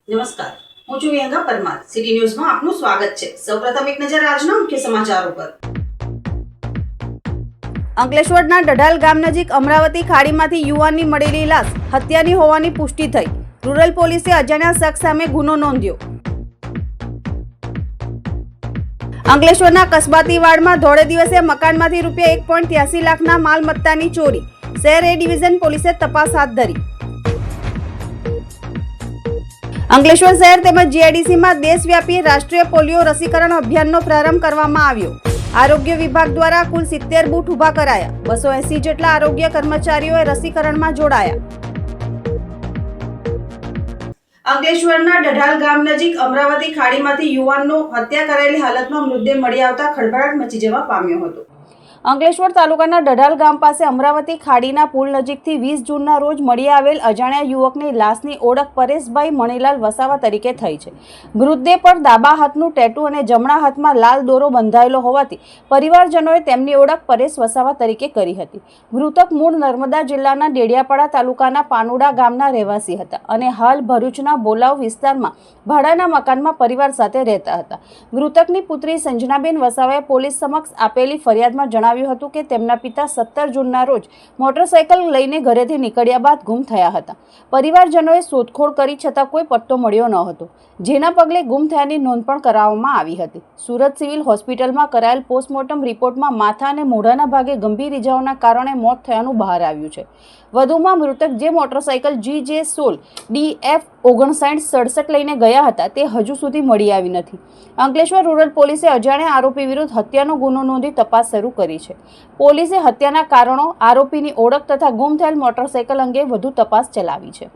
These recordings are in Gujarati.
નમસ્કાર, હું છું વિહંગા પરમાર. સિટી ન્યૂઝમાં આપનું સ્વાગત છે. સૌપ્રથમ એક નજર આજના મુખ્ય સમાચારો પર. અંકલેશ્વરના ડઢાલ ગામ નજીક અમરાવતી ખાડીમાંથી યુવાનની મળેલી લાશ હત્યાની હોવાની પુષ્ટિ થઈ. રૂરલ પોલીસે અજાણ્યા શખ્સ સામે ગુનો નોંધ્યો. અંકલેશ્વરના કસબાતી વાડમાં ધોળે દિવસે મકાનમાંથી ₹1.83 લાખના માલમત્તાની ચોરી. શહેર એ ડિવિઝન પોલીસે તપાસ હાથ ધરી. અંકલેશ્વર શહેર તેમજ જીઆઈડીસીમાં દેશવ્યાપી રાષ્ટ્રીય પોલિયો રસીકરણ અભિયાનનો પ્રારંભ કરવામાં આવ્યો. આરોગ્ય વિભાગ દ્વારા કુલ 70 બૂથ ઊભા કરાયા. 280 જેટલા આરોગ્ય કર્મચારીઓએ રસીકરણમાં જોડાયા. અંકલેશ્વરના ડઢાલ ગામ નજીક અમરાવતી ખાડીમાંથી યુવાનનો હત્યા કરાયેલી હાલતમાં મૃતદેહ મળી આવતા ખળભળાટ મચી જવા પામ્યો હતો. અંકલેશ્વર તાલુકાના ડઢાલ ગામ પાસે અમરાવતી ખાડીના પુલ નજીકથી 20 જૂનના રોજ મળી આવેલ અજાણ્યા યુવકની લાશની ઓળખ પરેશભાઈ મણીલાલ વસાવા તરીકે થઈ છે. મૃતદેહ પર ડાબા હાથનું ટેટુ અને જમણા હાથમાં લાલ દોરો બંધાયેલો હોવાથી પરિવારજનોએ તેમની ઓળખ પરેશ વસાવા તરીકે કરી હતી. મૃતક મૂળ નર્મદા જિલ્લાના ડેડિયાપાડા તાલુકાના પાનુડા ગામના રહેવાસી હતા અને હાલ ભરૂચના બોલાવ વિસ્તારમાં ભાડાના મકાનમાં પરિવાર સાથે રહેતા હતા. મૃતકની પુત્રી સંજનાબેન વસાવાએ પોલીસ સમક્ષ આપેલી ફરિયાદમાં જણાવ્યું હતું કે તેમના પિતા 17 જૂનના રોજ મોટરસાયકલ લઈને ઘરેથી નીકળ્યા બાદ ગુમ થયા હતા. પરિવારજનોએ શોધખોળ કરી છતાં કોઈ પત્તો મળ્યો ન હતો, જેના પગલે ગુમ થયાની નોંધ પણ કરાવવામાં આવી હતી. સુરત સિવિલ હોસ્પિટલમાં કરાયેલ પોસ્ટમોર્ટમ રિપોર્ટમાં માથા અને મોઢાના ભાગે ગંભીર ઇજાઓના કારણે મોત થયાનું બહાર આવ્યું છે. વધુમાં મૃતક જે મોટરસાયકલ GJ16 DF 5967 લઈને ગયા હતા તે હજુ સુધી મળી આવી નથી. અંકલેશ્વર રૂરલ પોલીસે અજાણ્યા આરોપી વિરુદ્ધ હત્યાનો ગુનો નોંધી તપાસ શરૂ કરી છે. પોલીસે હત્યાના કારણો, આરોપીની ઓળખ તથા ગુમ થયેલ મોટરસાયકલ અંગે વધુ તપાસ ચલાવી છે.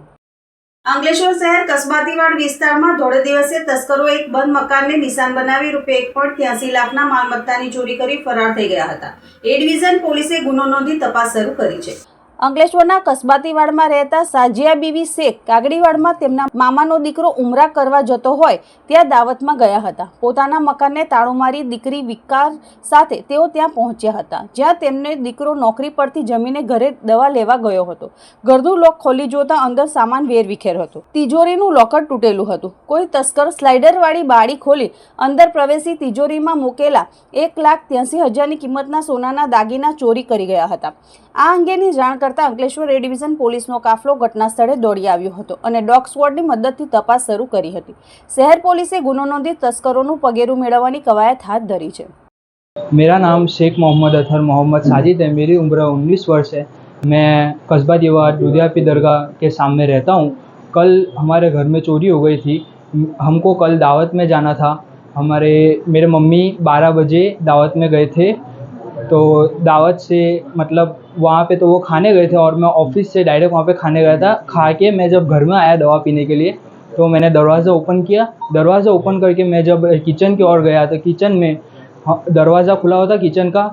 અંકલેશ્વર શહેર કસબાતીવાડ વિસ્તારમાં ધોળે દિવસે તસ્કરોએ એક બંધ મકાનને નિશાન બનાવી ₹1.83 લાખના માલમત્તાની ચોરી કરી ફરાર થઈ ગયા હતા. એ ડિવિઝન પોલીસે ગુનો નોંધી તપાસ શરૂ કરી છે. અંકલેશ્વરના કસબાતીવાડમાં રહેતા સાજિયા બીવી શેખ કાગડીવાડમાં તેમના મામાનો દીકરો ઉમરા કરવા જતો હોય ત્યાં દાવતમાં ગયા હતા. પોતાના મકાનને તાળું મારી દીકરી વિકાર સાથે તેઓ ત્યાં પહોંચ્યા હતા, જ્યાં તેમને દીકરો નોકરી પરથી જમીને ઘરે દવા લેવા ગયો હતો. ઘરનું લોક ખોલી જોતા અંદર સામાન વેરવિખેર હતો. તિજોરીનું લોકર તૂટેલું હતું. કોઈ તસ્કર સ્લાઇડરવાળી બારી ખોલી અંદર પ્રવેશી તિજોરીમાં મૂકેલા 1,83,000ની કિંમતના સોનાના દાગીના ચોરી કરી ગયા હતા. આ અંગેની જાણ કરતા અંકલેશ્વર એ ડિવિઝન પોલીસનો કાફલો ઘટના સ્થળે દોડી આવ્યો હતો અને ડોગ સ્ક્વોડની મદદથી તપાસ શરૂ કરી હતી. શહેર પોલીસે ગુનો નોંધી તસ્કરોનું પગેરું મેળવવાની કવાયત હાથ ધરી છે. मेरा नाम शेख मोहम्मद अतहर मोहम्मद साजिद है। मेरी उम्र 19 वर्ष है। मैं कस्बा दीवार दुधियापी दरगाह के सामने रहता हूँ। कल हमारे घर में चोरी हो गई थी। हमको कल दावत में जाना था। मेरे मम्मी 12 बजे दावत में गए थे, तो दावत से मतलब वहाँ पे तो वो खाने गए थे और मैं ऑफिस से डायरेक्ट वहाँ पे खाने गया था। खा के मैं जब घर में आया दवा पीने के लिए, तो मैंने दरवाज़ा ओपन किया। दरवाज़ा ओपन करके मैं जब किचन की ओर गया तो किचन में दरवाज़ा खुला हुआ था किचन का,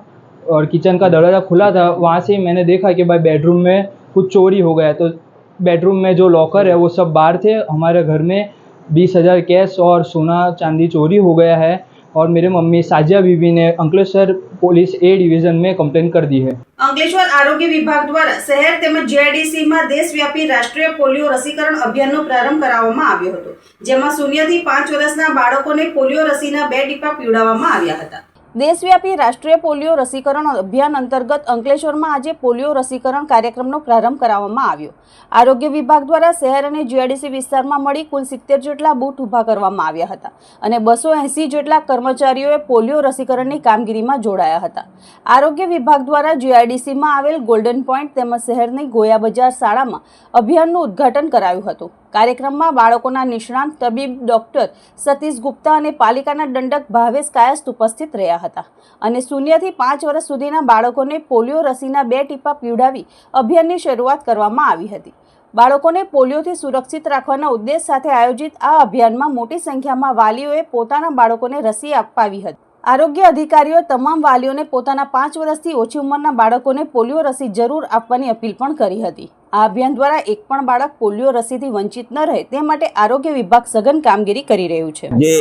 और किचन का दरवाज़ा खुला था। वहाँ से मैंने देखा कि भाई बेडरूम में कुछ चोरी हो गया। तो बेडरूम में जो लॉकर है वो सब बाहर थे। हमारे घर में 20,000 कैश और सोना चांदी चोरी हो गया है, और मेरे मम्मी साजिया बीबी ने अंकलेश्वर पुलिस ए डिवीजन में कंप्लेन कर दी है. અંકલેશ્વર આરોગ્ય વિભાગ દ્વારા શહેર તેમજ જીઆઈડીસીમાં દેશવ્યાપી રાષ્ટ્રીય પોલિયો રસીકરણ અભિયાનનો પ્રારંભ કરાવવામાં આવ્યો હતો, જેમાં 0 થી 5 વર્ષના બાળકોને પોલિયો રસીના 2 ટીપા પીવડાવવામાં આવ્યા હતા. દેશવ્યાપી રાષ્ટ્રીય પોલિયો રસીકરણ અભિયાન અંતર્ગત અંકલેશ્વરમાં આજે પોલિયો રસીકરણ કાર્યક્રમનો પ્રારંભ કરાવવામાં આવ્યો. આરોગ્ય વિભાગ દ્વારા શહેર અને જીઆઈડીસી વિસ્તારમાં મળી કુલ 70 જેટલા બૂથ ઊભા કરવામાં આવ્યા હતા અને 280 જેટલા કર્મચારીઓએ પોલિયો રસીકરણની કામગીરીમાં જોડાયા હતા. આરોગ્ય વિભાગ દ્વારા જીઆઈડીસીમાં આવેલ ગોલ્ડન પોઈન્ટ તેમજ શહેરની ગોયા બજાર શાળામાં અભિયાનનું ઉદ્ઘાટન કરાયું હતું. કાર્યક્રમમાં બાળકોના નિષ્ણાંત તબીબ ડોક્ટર સતીશ ગુપ્તા અને પાલિકાના દંડક ભાવેશ કાયસ્થ ઉપસ્થિત રહ્યા હતા અને 0 થી 5 વર્ષ સુધીના બાળકોને પોલિયો રસીના 2 ટીપા પીવડાવી અભિયાનની શરૂઆત કરવામાં આવી હતી. બાળકોને પોલિયોથી સુરક્ષિત રાખવાના ઉદ્દેશ સાથે આયોજિત આ અભિયાનમાં મોટી સંખ્યામાં વાલીઓએ પોતાના બાળકોને રસી અપાવી હતી. આરોગ્ય અધિકારીઓએ તમામ વાલીઓને પોતાના 5 વર્ષથી ઓછી ઉંમરના બાળકોને પોલિયો રસી જરૂર આપવાની અપીલ પણ કરી હતી. આ અભિયાન દ્વારા એક પણ બાળક પોલિયો રસીથી વંચિત ન રહે તે માટે આરોગ્ય વિભાગ સઘન કામગીરી કરી રહ્યું છે. જે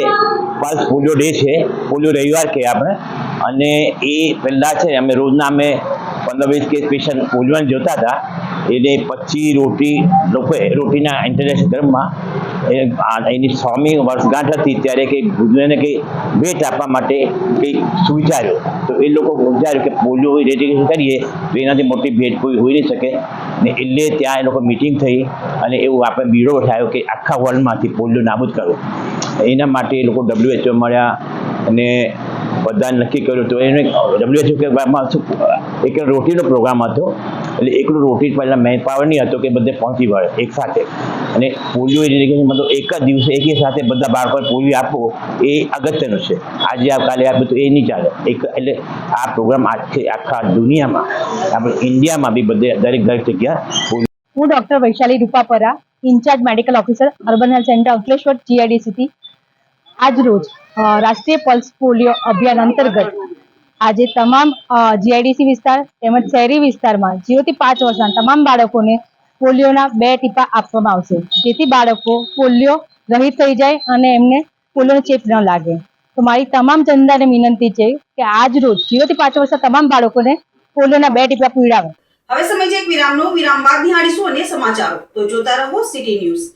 પલ્સ પોલિયો ડે છે, પોલિયો રવિવાર કે આપણે, અને એ પહેલાં છે અમે રોજના 15-20 કેસ પેશન્ટ પોલિયોને જોતા હતા. એટલે 25 રોટી લોકોએ રોટીના ઇન્ટરનેશનલ ગરમમાં એની 100મી વર્ષગાંઠ હતી ત્યારે કંઈક ભુજને કંઈ ભેટ આપવા માટે કંઈક વિચાર્યો. તો એ લોકો વિચાર્યું કે પોલિયો ઇરેડિકેશન કરીએ તો એનાથી મોટી ભેટ કોઈ હોઈ નહીં શકે ને એટલે ત્યાં એ લોકો મિટિંગ થઈ અને એવું આપણે બીડો ઉઠાવ્યો કે આખા વર્લ્ડમાંથી પોલિયો નાબૂદ કરવો. એના માટે એ લોકો WHO મળ્યા અને બધા નક્કી કર્યું. તો એને WHO કે એક રોટીનો પ્રોગ્રામ હતો, એટલે એકલું રોટી પહેલાં મેન પાવર નહીં હતો કે બધે પહોંચી વળે એક સાથે. અને પોલિયો ઇરેડિકેશન મતલબ એક જ દિવસે એકી સાથે બધા બાળકોને પોલિયો આપવો એ અગત્યનું છે. આજે કાલે આપે તો એ નહીં ચાલે. એટલે આ પ્રોગ્રામ આખા દુનિયામાં આપણે ઇન્ડિયામાં બી બધે દરેક જગ્યા. હું doctor Vaishali Rupapara, in charge medical officer urban health centre Ankleshwar GIDC. આજ રોજ રાષ્ટ્રીય પલ્સ પોલિયો અભિયાન અંતર્ગત આજે તમામ GIDC વિસ્તાર તેમજ શહેરી વિસ્તારમાં 0 થી 5 વર્ષના તમામ બાળકોને પોલિયોના 2 ટીપા આપવામાં આવશે, જેથી બાળકો પોલિયો રહિત થઈ જાય અને એમને પોલિયોનો ચેપ ન લાગે. તો મારી તમામ જનતાને વિનંતી છે કે આજ રોજ 0 થી 5 વર્ષના તમામ બાળકોને પોલિયોના 2 ટીપા પીવડાવે. હવે સમય છે એક વિરામનો. વિરામ બાદ નિહાળીશું અન્ય સમાચારો. તો જોતા રહો સિટી ન્યૂઝ.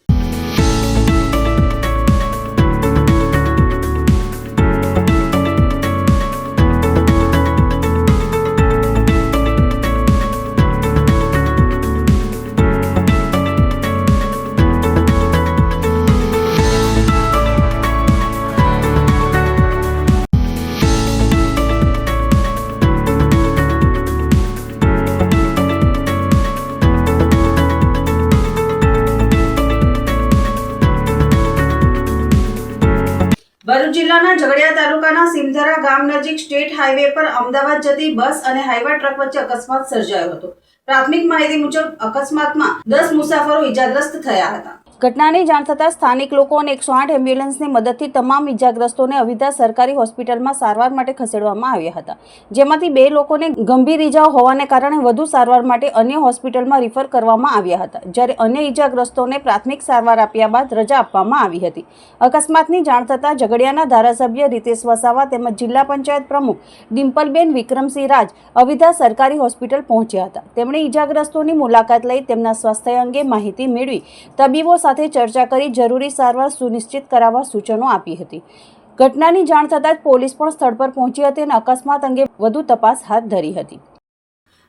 ભરૂચ જિલ્લાના ઝઘડિયા તાલુકાના સિમધરા ગામ નજીક સ્ટેટ હાઈવે પર અમદાવાદ જતી બસ અને હાઈવા ટ્રક વચ્ચે અકસ્માત સર્જાયો હતો. પ્રાથમિક માહિતી મુજબ અકસ્માતમાં 10 મુસાફરો ઈજાગ્રસ્ત થયા હતા. ઘટનાની જાણ થતાં સ્થાનિક લોકો અને 108 એમ્બ્યુલન્સની મદદથી તમામ ઈજાગ્રસ્તોને અવિધા સરકારી હોસ્પિટલમાં સારવાર માટે ખસેડવામાં આવ્યા હતા, જેમાંથી 2 લોકોને ગંભીર ઈજાઓ હોવાને કારણે વધુ સારવાર માટે અન્ય હોસ્પિટલમાં રિફર કરવામાં આવ્યા હતા, જ્યારે અન્ય ઈજાગ્રસ્તોને પ્રાથમિક સારવાર આપ્યા બાદ રજા આપવામાં આવી હતી. અકસ્માતની જાણ થતાં ઝઘડિયાના ધારાસભ્ય રીતેશ વસાવા તેમજ જિલ્લા પંચાયત પ્રમુખ ડિમ્પલબેન વિક્રમસિંહ રાજ અવિધા સરકારી હોસ્પિટલ પહોંચ્યા હતા. તેમણે ઈજાગ્રસ્તોની મુલાકાત લઈ તેમના સ્વાસ્થ્ય અંગે માહિતી મેળવી તબીબો સાથે ચર્ચા કરી જરૂરી સારવાર સુનિશ્ચિત કરાવવા સૂચનો આપી હતી. ઘટનાની જાણ થતાં જ પોલીસ પણ સ્થળ પર પહોંચી હતી અને અકસ્માત અંગે વધુ તપાસ હાથ ધરી હતી.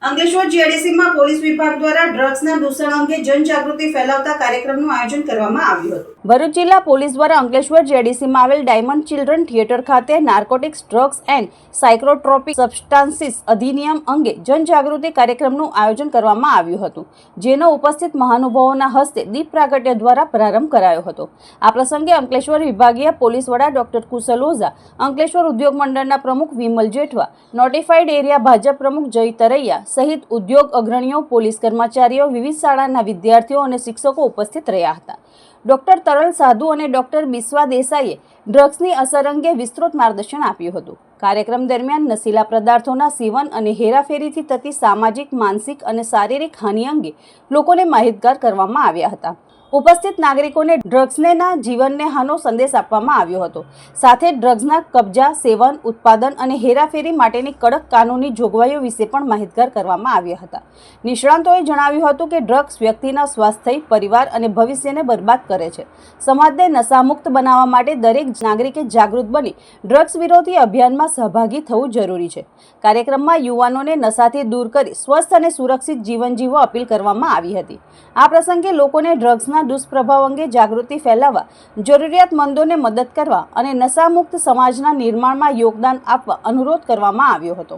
અંકલેશ્વર GIDCમાં પોલીસ વિભાગ દ્વારા ડ્રગ્સના દૂષણ અંગે જનજાગૃતિ ફેલાવતા કાર્યક્રમનું આયોજન કરવામાં આવ્યું હતું. ભરૂચ જિલ્લા પોલીસ દ્વારા અંકલેશ્વર GIDCમાં આવેલ ડાયમંડ ચિલ્ડ્રન થિયેટર ખાતે નાર્કોટિક્સ, ડ્રગ્સ એન્ડ સાયકોટ્રોપિક સબસ્ટાન્સીસ અધિનિયમ અંગે જનજાગૃતિ કાર્યક્રમનું આયોજન કરવામાં આવ્યું હતું, જેનો ઉપસ્થિત મહાનુભાવોના હસ્તે દીપ પ્રાગટ્ય દ્વારા પ્રારંભ કરાયો હતો. આ પ્રસંગે અંકલેશ્વર વિભાગીય પોલીસ વડા ડોક્ટર કુશલ ઓઝા, અંકલેશ્વર ઉદ્યોગ મંડળના પ્રમુખ વિમલ જેઠવા, નોટિફાઈડ એરિયા ભાજપ પ્રમુખ જય તરૈયા સહિત ઉદ્યોગ અગ્રણીઓ, પોલીસ કર્મચારીઓ, વિવિધ શાળાના વિદ્યાર્થીઓ અને શિક્ષકો ઉપસ્થિત રહ્યા હતા. ડોક્ટર તરલ સાધુ અને ડોક્ટર બિસ્વા દેસાઈએ ડ્રગ્સની અસર અંગે વિસ્તૃત માર્ગદર્શન આપ્યું હતું. કાર્યક્રમ દરમિયાન નશીલા પદાર્થોના સેવન અને હેરાફેરીથી થતી સામાજિક, માનસિક અને શારીરિક હાનિ અંગે લોકોને માહિતગાર કરવામાં આવ્યા હતા. ઉપસ્થિત નાગરિકોને ડ્રગ્સના જીવનને હાનો સંદેશ આપવામાં આવ્યો હતો. સાથે ડ્રગ્સના કબજા, સેવન, ઉત્પાદન અને હેરાફેરી માટેની કડક કાનૂની જોગવાઈઓ વિશે પણ માહિતગાર કરવામાં આવ્યા હતા. નિષ્ણાંતોએ જણાવ્યું હતું કે ડ્રગ્સ વ્યક્તિના સ્વાસ્થ્ય, પરિવાર અને ભવિષ્યને બરબાદ કરે છે. સમાજને નશામુક્ત બનાવવા માટે દરેક નાગરિકે જાગૃત બની ડ્રગ્સ વિરોધી અભિયાનમાં સહભાગી થવું જરૂરી છે. કાર્યક્રમમાં યુવાનોને નશાથી દૂર કરી સ્વસ્થ અને સુરક્ષિત જીવન જીવવા અપીલ કરવામાં આવી હતી. આ પ્રસંગે લોકોને ડ્રગ્સના દુષ્પ્રભાવ અંગે જાગૃતિ ફેલાવવા, જરૂરિયાતમંદોને મદદ કરવા અને નશામુક્ત સમાજના નિર્માણમાં યોગદાન આપવા અનુરોધ કરવામાં આવ્યો હતો.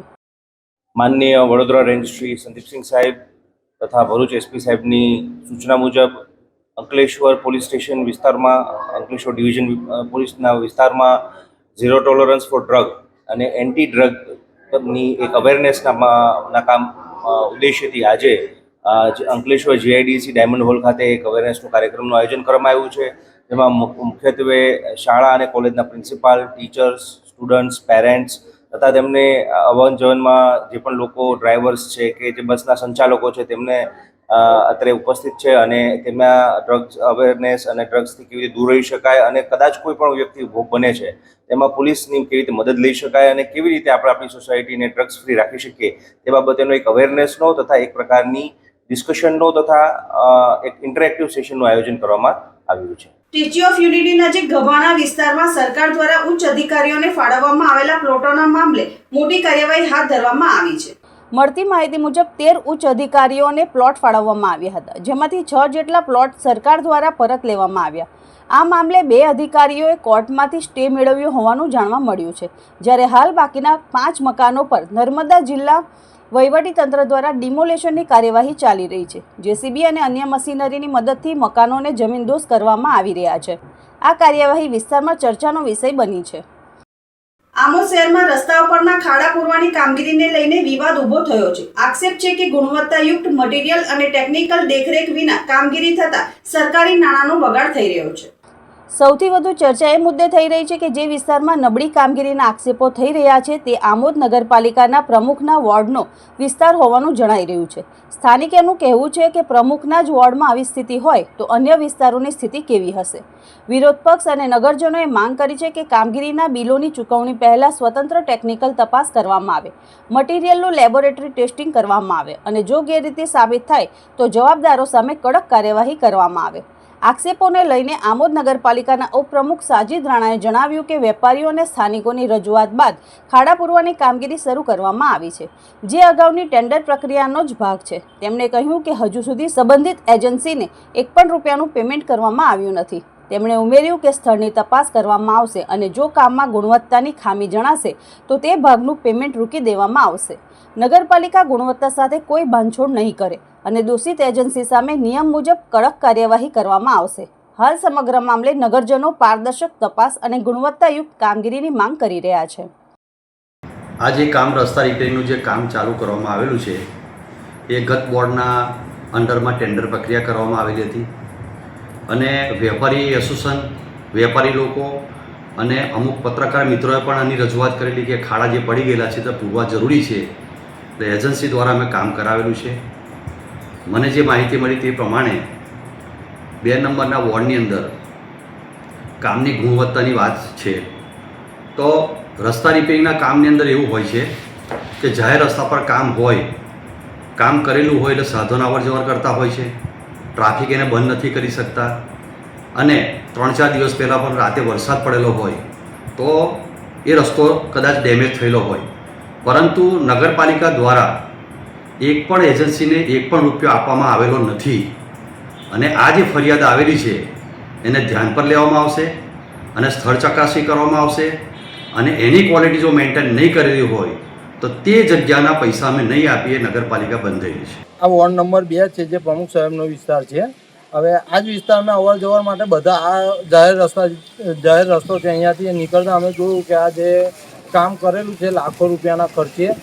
માનનીય વડોદરા રેન્જ શ્રી સંદીપસિંહ સાહેબ તથા ભરૂચ SP સાહેબની સૂચના મુજબ અંકલેશ્વર પોલીસ સ્ટેશન વિસ્તારમાં, અંકલેશ્વર ડિવિઝન પોલીસના વિસ્તારમાં ઝીરો ટોલરન્સ ફોર ડ્રગ અને એન્ટી ડ્રગની એક અવેરનેસના કામ ઉદ્દેશ્યથી આજે અંકલેશ્વર GIDC ડાયમંડ હોલ ખાતે એક અવેરનેસનું કાર્યક્રમનું આયોજન કરવામાં આવ્યું છે, જેમાં મુખ્યત્વે શાળા અને કોલેજના પ્રિન્સિપાલ, ટીચર્સ, સ્ટુડન્ટ્સ, પેરેન્ટ્સ તથા તેમને અવન જવનમાં જે પણ લોકો ડ્રાઈવર્સ છે કે જે બસના સંચાલકો છે તેમને અત્યારે ઉપસ્થિત છે અને તેમના ડ્રગ્સ અવેરનેસ અને ડ્રગ્સથી કેવી રીતે દૂર રહી શકાય અને કદાચ કોઈ પણ વ્યક્તિ ભોગ બને છે તેમાં પોલીસની કેવી રીતે મદદ લઈ શકાય અને કેવી રીતે આપણે આપણી સોસાયટીને ડ્રગ્સ ફ્રી રાખી શકીએ તે બાબતેનો એક અવેરનેસનો તથા એક પ્રકારની ડિસ્કશનનો તથા એક ઇન્ટરેક્ટિવ સેશનનું આયોજન કરવામાં આવ્યું છે. સ્ટેચ્યુ ઓફ યુનિટી નજીક ગભાણા વિસ્તારમાં સરકાર દ્વારા ઉચ્ચ અધિકારીઓને ફાળવવામાં આવેલા પ્લોટોના મામલે મોટી કાર્યવાહી હાથ ધરવામાં આવી છે. મળતી માહિતી મુજબ 13 ઉચ્ચ અધિકારીઓને પ્લોટ ફાળવવામાં આવ્યા હતા, જેમાંથી 6 જેટલા પ્લોટ સરકાર દ્વારા પરત લેવામાં આવ્યા. આ મામલે 2 અધિકારીઓએ કોર્ટમાંથી સ્ટે મેળવ્યો હોવાનું જાણવા મળ્યું છે, જ્યારે હાલ બાકીના 5 મકાનો પર નર્મદા જિલ્લા વહીવટીતંત્ર દ્વારા ડિમોલેશનની કાર્યવાહી ચાલી રહી છે. જેસીબી અને અન્ય મશીનરીની મદદથી મકાનોને જમીનદોસ્ત કરવામાં આવી રહ્યા છે. આ કાર્યવાહી વિસ્તારમાં ચર્ચાનો વિષય બની છે. આમોદ શહેરમાં રસ્તાઓ પરના ખાડા પૂરવાની કામગીરીને લઈને વિવાદ ઊભો થયો છે. આક્ષેપ છે કે ગુણવત્તાયુક્ત મટીરીયલ અને ટેકનિકલ દેખરેખ વિના કામગીરી થતા સરકારી નાણાંનો બગાડ થઈ રહ્યો છે. સૌથી વધુ ચર્ચા એ મુદ્દે થઈ રહી છે કે જે વિસ્તારમાં નબળી કામગીરીના આક્ષેપો થઈ રહ્યા છે તે આમોદ નગરપાલિકાના પ્રમુખના વોર્ડનો વિસ્તાર હોવાનું જણાઈ રહ્યું છે. સ્થાનિકોનું કહેવું છે કે પ્રમુખના જ વોર્ડમાં આવી સ્થિતિ હોય તો અન્ય વિસ્તારોની સ્થિતિ કેવી હશે. વિરોધ પક્ષ અને નગરજનોએ માંગ કરી છે કે કામગીરીના બિલોની ચૂકવણી પહેલા સ્વતંત્ર ટેકનિકલ તપાસ કરવામાં આવે, મટીરીયલનું લેબોરેટરી ટેસ્ટિંગ કરવામાં આવે અને જો ગેરરીતિ સાબિત થાય તો જવાબદારો સામે કડક કાર્યવાહી કરવામાં આવે. આક્ષેપોને લઈને આમોદ નગરપાલિકાના ઉપપ્રમુખ સાજીદ રાણાએ જણાવ્યું કે વેપારીઓ અને સ્થાનિકોની રજૂઆત બાદ ખાડા પૂરવાની કામગીરી શરૂ કરવામાં આવી છે, જે અગાઉની ટેન્ડર પ્રક્રિયાનો જ ભાગ છે. તેમણે કહ્યું કે હજુ સુધી સંબંધિત એજન્સીને એક પણ રૂપિયાનું પેમેન્ટ કરવામાં આવ્યું નથી. તેમણે ઉમેર્યું કે સ્થળની તપાસ કરવામાં આવશે અને જો કામમાં ગુણવત્તાની ખામી જણાશે તો તે ભાગનું પેમેન્ટ રોકી દેવામાં આવશે. નગરપાલિકા ગુણવત્તા સાથે કોઈ બાંધછોડ નહીં કરે અને દોષિત એજન્સી સામે નિયમ મુજબ કડક કાર્યવાહી કરવામાં આવશે. હાલ સમગ્ર મામલે નગરજનો પારદર્શક તપાસ અને ગુણવત્તાયુક્ત કામગીરીની માંગ કરી રહ્યા છે. આ જે કામ રસ્તા રિપેરિંગનું જે કામ ચાલુ કરવામાં આવેલું છે એ ગત બોર્ડના અંડરમાં ટેન્ડર પ્રક્રિયા કરવામાં આવેલી હતી અને વેપારી એસોસિએશન, વેપારી લોકો અને અમુક પત્રકાર મિત્રોએ પણ આની રજૂઆત કરેલી કે ખાડા જે પડી ગયેલા છે તે પૂરવા જરૂરી છે, એટલે એજન્સી દ્વારા અમે કામ કરાવેલું છે. મને જે માહિતી મળી તે પ્રમાણે 2 નંબરના વોર્ડની અંદર કામની ગુણવત્તાની વાત છે તો રસ્તા રિપેરિંગના કામની અંદર એવું હોય છે કે જાહેર રસ્તા પર કામ હોય, કામ કરેલું હોય એટલે સાધનો અવર જવર કરતા હોય છે, ટ્રાફિક એને બંધ નથી કરી શકતા અને 3-4 દિવસ પહેલાં પણ રાતે વરસાદ પડેલો હોય તો એ રસ્તો કદાચ ડેમેજ થયેલો હોય, પરંતુ નગરપાલિકા દ્વારા એક પણ એજન્સીને એક પણ રૂપિયો આપવામાં આવેલો નથી અને આ જે ફરિયાદ આવેલી છે એને ધ્યાન પર લેવામાં આવશે અને સ્થળ ચકાસણી કરવામાં આવશે અને એની ક્વોલિટી જો મેન્ટેન નહીં કરેલી હોય તો તે જગ્યાના પૈસા અમે નહીં આપીએ. નગરપાલિકા બંધ થયેલી છે. આ વોર્ડ નંબર 2 છે જે પ્રમુખ સાહેબનો વિસ્તાર છે. હવે આ જ વિસ્તારમાં અવર જવર માટે બધા આ જાહેર રસ્તો છે, અહીંયાથી નીકળતા અમે જોયું કે આ જે કામ કરેલું છે લાખો રૂપિયાના ખર્ચે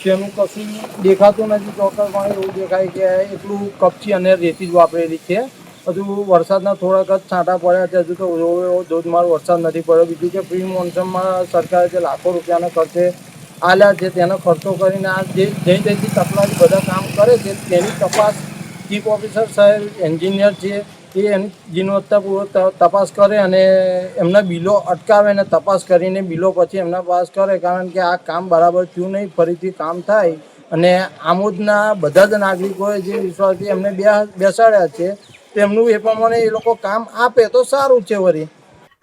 તેનું કશું દેખાતું નથી. ચોક્કસપણે એવું દેખાય કે એટલું કપચી અને રેતી જ વાપરેલી છે. હજુ વરસાદના થોડાક જ છાંટા પડ્યા છે, હજુ તો એવો ધોધમાર વરસાદ નથી પડ્યો. બીજું કે પ્રી મોન્સૂનમાં સરકારે જે લાખો રૂપિયાના ખર્ચે આલ્યા છે તેનો ખર્ચો કરીને આ જે જઈ તકલાદી બધા કામ કરે છે તેની તપાસ ચીફ ઓફિસર સાહેબ, એન્જિનિયર છે એ એની ગુણવત્તાપૂર્વક તપાસ કરે અને એમના બિલો અટકાવે અને તપાસ કરીને બિલો પછી એમના પાસ કરે, કારણ કે આ કામ બરાબર થયું નહીં. ફરીથી કામ થાય અને આમોદના બધા જ નાગરિકોએ જે વિશ્વાસથી એમને બેસાડ્યા છે તેમનું એ પ્રમાણે એ લોકો કામ આપે તો સારું છે. વળી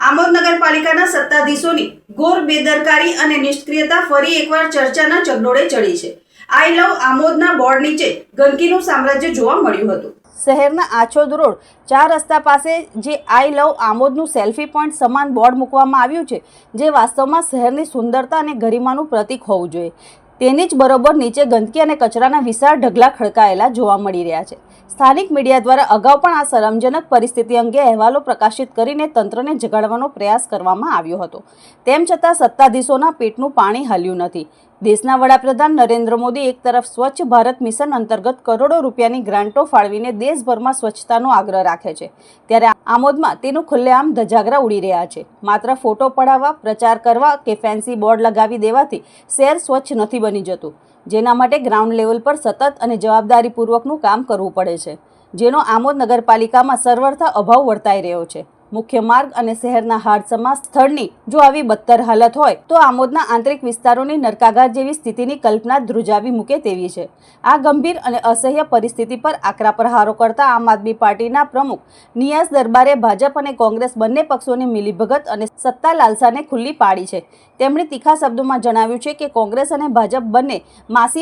આમોદ નગરપાલિકાના સત્તાધીશોની ઘોર બેદરકારી અને નિષ્ક્રિયતા ફરી એકવાર ચર્ચાના ચગડોળે ચડી છે. આઈ લવ આમોદના બોર્ડ નીચે ગંદકીનું સામ્રાજ્ય જોવા મળ્યું હતું. શહેરના આછોદ રોડ 4 રસ્તા પાસે જે આઈ લવ આમોદનું સેલ્ફી પોઈન્ટ સમાન બોર્ડ મૂકવામાં આવ્યું છે, જે વાસ્તવમાં શહેરની સુંદરતા અને ગરિમાનું પ્રતીક હોવું જોઈએ, તેની જ બરોબર નીચે ગંદકી અને કચરાના વિશાળ ઢગલા ખડકાયેલા જોવા મળી રહ્યા છે. સ્થાનિક મીડિયા દ્વારા અગાઉ પણ આ શરમજનક પરિસ્થિતિ અંગે અહેવાલો પ્રકાશિત કરીને તંત્રને જગાડવાનો પ્રયાસ કરવામાં આવ્યો હતો. તેમ છતાં સત્તાધીશોના પેટનું પાણી હલ્યું નથી. દેશના વડાપ્રધાન નરેન્દ્ર મોદી એક તરફ સ્વચ્છ ભારત મિશન અંતર્ગત કરોડો રૂપિયાની ગ્રાન્ટો ફાળવીને દેશભરમાં સ્વચ્છતાનો આગ્રહ રાખે છે, ત્યારે આમોદમાં તેનું ખુલ્લેઆમ ધજાગરા ઉડી રહ્યા છે. માત્ર ફોટો પડાવવા, પ્રચાર કરવા કે ફેન્સી બોર્ડ લગાવી દેવાથી શહેર સ્વચ્છ નથી બની જતું, જેના માટે ગ્રાઉન્ડ લેવલ પર સતત અને જવાબદારીપૂર્વકનું કામ કરવું પડે છે, જેનો આમોદ નગરપાલિકામાં સર્વથા અભાવ વર્તાઈ રહ્યો છે. મુખ્ય માર્ગ અને શહેરના હાડસમા સ્થળની જો આવી બદતર હાલત હોય તો આમોદના આંતરિક વિસ્તારોની નરકાગાર જેવી સ્થિતિની કલ્પના ધ્રુજાવી મૂકે તેવી છે. આ ગંભીર અને અસહ્ય પરિસ્થિતિ પર આકરા પ્રહારો કરતા આમ આદમી પાર્ટીના પ્રમુખ નિયાઝ દરબારે ભાજપ અને કોંગ્રેસ બંને પક્ષોની મિલીભગત અને સત્તા લાલસાને ખુલ્લી પાડી છે. તેમણે તીખા શબ્દોમાં જણાવ્યું છે કે કોંગ્રેસ અને ભાજપ બંને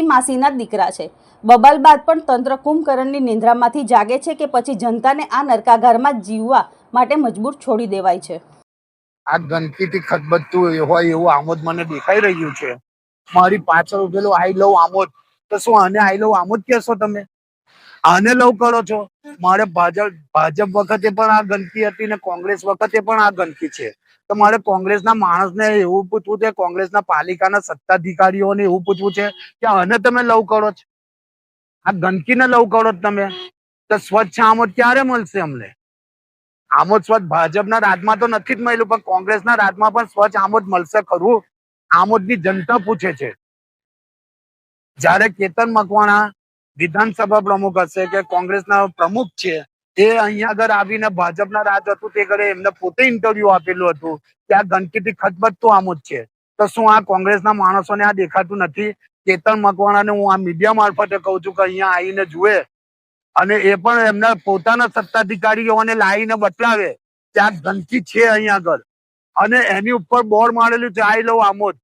માસીના દીકરા છે. બબાલ બાદ પણ તંત્ર કુંભકર્ણની નિંદ્રામાંથી જાગે છે કે પછી જનતાને આ નરકાગારમાં જીવવા માટે મજબૂર છોડી દેવાય છે. આ ગંદકીથી ખતબદતું હોય એવું આમોદ મને દેખાઈ રહ્યું છે. મારી પાછળ ઉભેલું આઈ લવ આમોદ, તો શું આને આઈ લવ આમોદ કહેશો તમે? આને લવ કરો છો? મારે ભાજપ વખતે પણ આ ગંદકી હતી ને કોંગ્રેસ વખતે પણ આ ગંદકી છે. તો મારે કોંગ્રેસના માણસને એવું પૂછવું છે, કોંગ્રેસના પાલિકાના સત્તાધિકારીઓને એવું પૂછવું છે કે આને તમે લવ કરો છો? આ ગંદકીને લવ કરો તમે તો સ્વચ્છ આમોદ ક્યારે મળશે અમને? આમોદ સ્વચ્છ ભાજપના રાજમાં તો નથી જ મળ્યું, પણ કોંગ્રેસના રાજમાં પણ સ્વચ્છ આમોદ મળશે ખરું? આમોદની જનતા પૂછે છે. જ્યારે કેતન મકવાણા વિધાનસભા પ્રમુખ હશે કે કોંગ્રેસના પ્રમુખ છે, એ અહીંયા આગળ આવીને ભાજપના રાજ હતું તે ઘરે એમને પોતે ઇન્ટરવ્યુ આપેલું હતું કે આ ગંદકીથી ખતબદતું આમોદ છે. તો શું આ કોંગ્રેસના માણસોને આ દેખાતું નથી? કેતન મકવાણાને હું આ મીડિયા મારફતે કહું છું કે અહીંયા આવીને જુએ અને એ પણ એમના પોતાના સત્તાધિકારીઓને લાવીને બતાવે કે આ ગંદકી છે અહીંયા આગળ, અને એની ઉપર બોર્ડ મારેલું છે આઈ લવ આમોદ.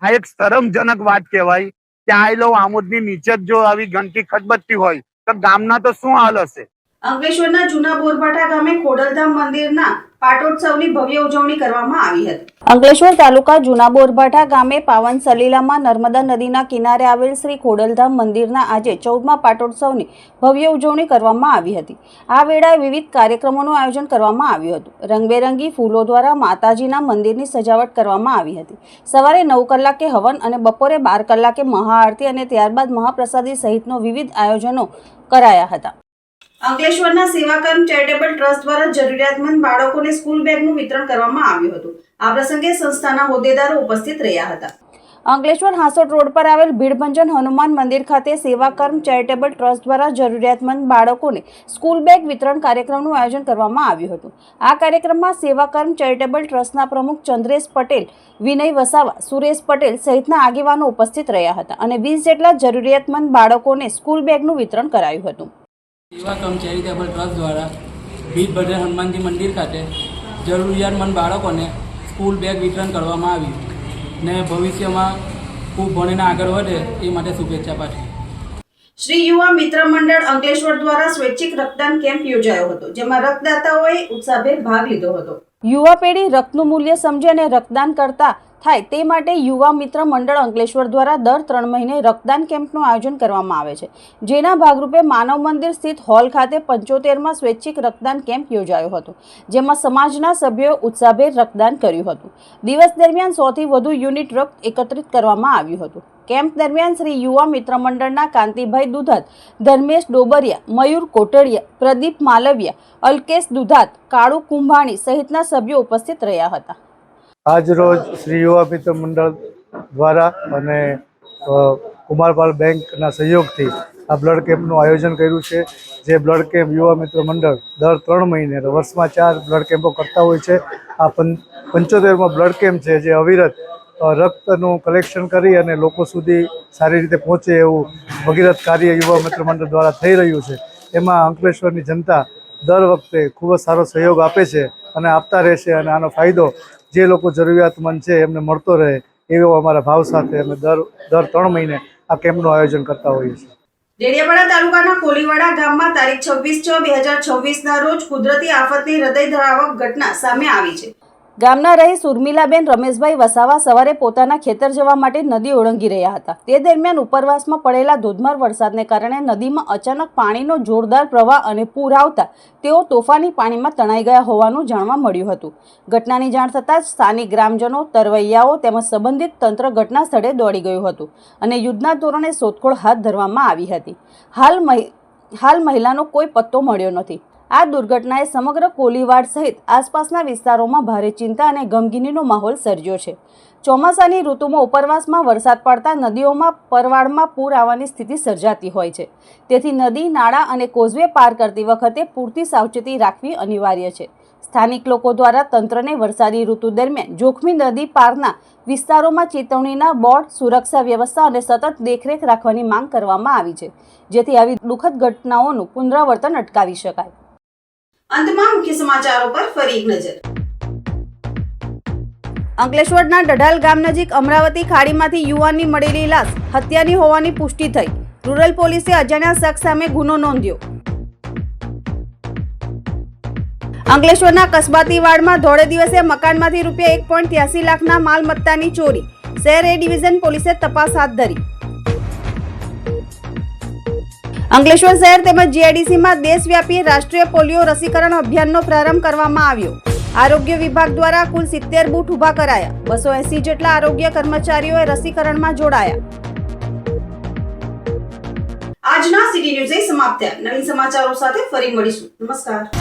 આ એક શરમજનક વાત કહેવાય કે આઈ લવ આમોદની નીચે જ જો આવી ગંદકી ખતબદતી હોય તો ગામના તો શું હાલ હશે? અંકલેશ્વરના જૂના બોરભાઠા ગામે ખોડલધામ મંદિરના પાટોત્સવની ભવ્ય ઉજવણી કરવામાં આવી હતી. અંકલેશ્વર તાલુકા જૂના બોરભાઠા ગામે પાવન સલીલામાં નર્મદા નદીના કિનારે આવેલ શ્રી ખોડલધામ મંદિરના આજે 14મા પાટોત્સવની ભવ્ય ઉજવણી કરવામાં આવી હતી. આ વેળાએ વિવિધ કાર્યક્રમોનું આયોજન કરવામાં આવ્યું હતું. રંગબેરંગી ફૂલો દ્વારા માતાજીના મંદિરની સજાવટ કરવામાં આવી હતી. સવારે 9 કલાકે હવન અને બપોરે 12 કલાકે મહાઆરતી અને ત્યારબાદ મહાપ્રસાદી સહિતનો વિવિધ આયોજનો કરાયા હતા. અંકલેશ્વરના સેવાકર્મ ચેરિટેબલ ટ્રસ્ટ દ્વારા જરૂરિયાતમંદ બાળકોને સ્કૂલ બેગનું વિતરણ કરવામાં આવ્યું હતું. આ પ્રસંગે સંસ્થાના હોદ્દેદારો ઉપસ્થિત રહ્યા હતા. અંકલેશ્વર હાંસોટ રોડ પર આવેલ ભીડભંજન હનુમાન મંદિર ખાતે સેવાકર્મ ચેરિટેબલ ટ્રસ્ટ દ્વારા જરૂરિયાતમંદ બાળકોને સ્કૂલ બેગ વિતરણ કાર્યક્રમનું આયોજન કરવામાં આવ્યું હતું. આ કાર્યક્રમમાં સેવાકર્મ ચેરિટેબલ ટ્રસ્ટના પ્રમુખ ચંદ્રેશ પટેલ, વિનય વસાવા, સુરેશ પટેલ સહિતના આગેવાનો ઉપસ્થિત રહ્યા હતા અને 20 જેટલા જરૂરિયાતમંદ બાળકોને સ્કૂલ બેગનું વિતરણ કરાયું હતું. સેવાકર્મ ચેરિટેબલ ટ્રસ્ટ દ્વારા ભીડભંજન હનુમાનજી મંદિર ખાતે જરૂરિયાતમંદ બાળકોને સ્કૂલ બેગ વિતરણ કરવામાં આવ્યું ને ભવિષ્યમાં ખૂબ ભણીને આગળ વધે એ માટે શુભેચ્છા પાઠવી. શ્રી યુવા મિત્ર મંડળ અંકલેશ્વર દ્વારા સ્વૈચ્છિક રક્તદાન કેમ્પ યોજાયો હતો, જેમાં રક્તદાતાઓએ ઉત્સાહભેર ભાગ લીધો હતો. યુવા પેઢી રક્તનું મૂલ્ય સમજે અને રક્તદાન કરતા થાય તે માટે યુવા મિત્ર મંડળ અંકલેશ્વર દ્વારા દર 3 મહિને રક્તદાન કેમ્પનું આયોજન કરવામાં આવે છે, જેના ભાગરૂપે માનવ મંદિર સ્થિત હોલ ખાતે 75માં સ્વૈચ્છિક રક્તદાન કેમ્પ યોજાયો હતો, જેમાં સમાજના સભ્યોએ ઉત્સાહભેર રક્તદાન કર્યું હતું. દિવસ દરમિયાન 100થી વધુ યુનિટ રક્ત એકત્રિત કરવામાં આવ્યું હતું. કેમ્પ દરમિયાન શ્રી યુવા મિત્ર મંડળના કાંતિભાઈ દુધાત, ધર્મેશ ડોબરિયા, મયુર કોટડિયા, પ્રદીપ માલવિયા, અલ્કેશ દુધાત, કાળુ કુંભાણી સહિતના સભ્યો ઉપસ્થિત રહ્યા હતા. આજ રોજ શ્રી યુવા મિત્ર મંડળ દ્વારા અને કુમારપાલ બેંકના સહયોગથી આ બ્લડ કેમ્પનું આયોજન કર્યું છે. જે બ્લડ કેમ્પ યુવા મિત્ર મંડળ દર 3 મહિને વર્ષમાં 4 બ્લડ કેમ્પો કરતા હોય છે. આ 75માં બ્લડ કેમ્પ છે, જે અવિરત રક્તનું કલેક્શન કરી અને લોકો સુધી સારી રીતે પહોંચે એવું ભગીરથ કાર્ય યુવા મિત્ર મંડળ દ્વારા થઈ રહ્યું છે. એમાં અંકલેશ્વરની જનતા દર વખતે ખૂબ જ સારો સહયોગ આપે છે અને આપતા રહેશે, અને આનો ફાયદો જે લોકો જરૂરિયાતમંદ છે એમને મળતો રહે એવો અમારા ભાવ સાથે અમે દર 3 મહિને આ કેમ્પનું આયોજન કરતા હોઈએ છીએ. ડેડિયાપાડા તાલુકાના કોલીવાડા ગામમાં તારીખ 26/6/2026ના રોજ કુદરતી આફતની હૃદયદ્રાવક ઘટના સામે આવી છે. ગામના રહીશ ઉર્મિલાબેન રમેશભાઈ વસાવા સવારે પોતાના ખેતર જવા માટે નદી ઓળંગી રહ્યા હતા. તે દરમિયાન ઉપરવાસમાં પડેલા ધોધમાર વરસાદને કારણે નદીમાં અચાનક પાણીનો જોરદાર પ્રવાહ અને પૂર આવતા તેઓ તોફાની પાણીમાં તણાઈ ગયા હોવાનું જાણવા મળ્યું હતું. ઘટનાની જાણ થતાં જ સ્થાનિક ગ્રામજનો, તરવૈયાઓ તેમજ સંબંધિત તંત્ર ઘટના સ્થળે દોડી ગયું હતું અને યુદ્ધના ધોરણે શોધખોળ હાથ ધરવામાં આવી હતી. હાલ મહિલાનો કોઈ પત્તો મળ્યો નથી. આ દુર્ઘટનાએ સમગ્ર કોલીવાડ સહિત આસપાસના વિસ્તારોમાં ભારે ચિંતા અને ગમગીનીનો માહોલ સર્જ્યો છે. ચોમાસાની ઋતુમાં ઉપરવાસમાં વરસાદ પડતા નદીઓમાં પરવાળમાં પૂર આવવાની સ્થિતિ સર્જાતી હોય છે. તેથી નદી, નાળા અને કોઝવે પાર કરતી વખતે પૂરતી સાવચેતી રાખવી અનિવાર્ય છે. સ્થાનિક લોકો દ્વારા તંત્રને વરસાદી ઋતુ દરમિયાન જોખમી નદી પારના વિસ્તારોમાં ચેતવણીના બોર્ડ, સુરક્ષા વ્યવસ્થા અને સતત દેખરેખ રાખવાની માંગ કરવામાં આવી છે, જેથી આવી દુઃખદ ઘટનાઓનું પુનરાવર્તન અટકાવી શકાય. અંતમાં મુખ્ય સમાચારો પર ફરી એક નજર. અંકલેશ્વરના ડઢાલ ગામ નજીક અમરાવતી ખાડીમાંથી યુવાનની મળેલી લાશ હત્યાની હોવાની પુષ્ટિ થઈ. રૂરલ પોલીસે અજાણ્યા શખ્સ સામે ગુનો નોંધ્યો. અંકલેશ્વરના કસબાતીવાડમાં ધોળે દિવસે મકાનમાંથી ₹1.83 લાખના માલમત્તાની ચોરી. શહેર એ ડિવિઝન પોલીસે તપાસ હાથ ધરી. અંકલેશ્વર શહેર તેમજ જીઆઈડીસીમાં દેશવ્યાપી રાષ્ટ્રીય પોલિયો રસીકરણ અભિયાનનો પ્રારંભ કરવામાં આવ્યો. આરોગ્ય વિભાગ દ્વારા કુલ 70 બૂથ ઊભા કરાયા. 280 જેટલા આરોગ્ય કર્મચારીઓએ રસીકરણમાં જોડાયા. આજના સિટી ન્યૂઝ સમાપ્ત થયા. નવીન સમાચારો સાથે ફરી મળીશું. નમસ્કાર.